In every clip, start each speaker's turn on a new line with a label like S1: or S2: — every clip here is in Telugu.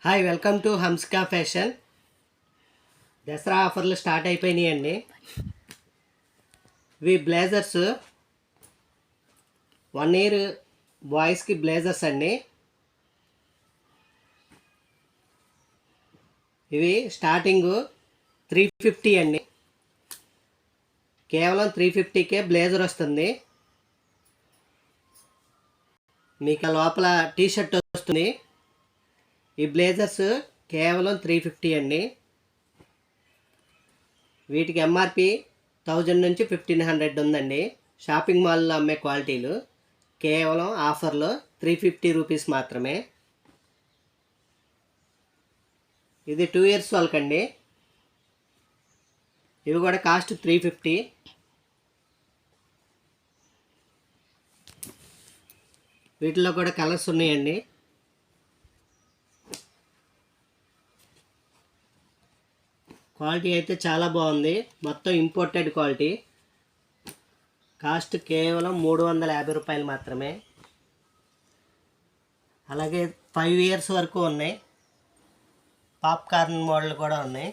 S1: Hi welcome to Hamska fashion. Dasara ఆఫర్లు స్టార్ట్ అయిపోయినాయండి. ఇవి బ్లేజర్స్ 1 ఇయర్ బాయ్స్కి బ్లేజర్స్ అండి. ఇవి స్టార్టింగ్ 350 అండి. కేవలం 350కే బ్లేజర్ వస్తుంది. మీకు లోపల టీషర్ట్ వస్తుంది. ఈ బ్లేజర్స్ కేవలం 350 అండి. వీటికి ఎంఆర్పి 1000 నుంచి 1500 ఉందండి. షాపింగ్ మాల్లో అమ్మే క్వాలిటీలు కేవలం ఆఫర్లో 350 రూపీస్ మాత్రమే. ఇది 2 ఇయర్స్ వాళ్ళకండి. ఇవి కూడా కాస్ట్ 350. వీటిలో కూడా కలర్స్ ఉన్నాయండి. క్వాలిటీ అయితే చాలా బాగుంది. మొత్తం ఇంపోర్టెడ్ క్వాలిటీ. కాస్ట్ కేవలం 350 రూపాయలు మాత్రమే. అలాగే 5 ఇయర్స్ వరకు ఉన్నాయి. పాప్కార్న్ మోడల్ కూడా ఉన్నాయి.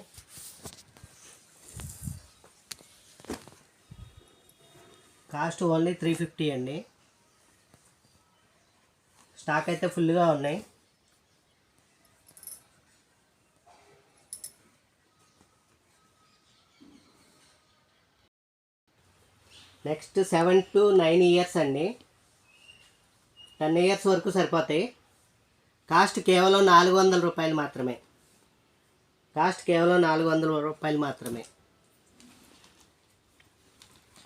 S1: కాస్ట్ ఓన్లీ 350 అండి. స్టాక్ అయితే ఫుల్గా ఉన్నాయి. నెక్స్ట్ 7 to 9 ఇయర్స్ అండి. 10 ఇయర్స్ వరకు సరిపోతాయి. కాస్ట్ కేవలం 400 రూపాయలు మాత్రమే. కాస్ట్ కేవలం 400 రూపాయలు మాత్రమే.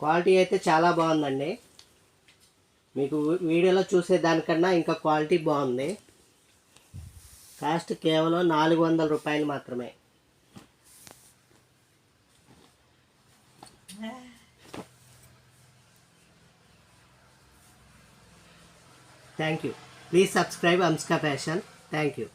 S1: క్వాలిటీ అయితే చాలా బాగుందండి. మీకు వీడియోలో చూసే దానికన్నా ఇంకా క్వాలిటీ బాగుంది. కాస్ట్ కేవలం 400 రూపాయలు మాత్రమే. Thank you. Please subscribe Amska Fashion. Thank you.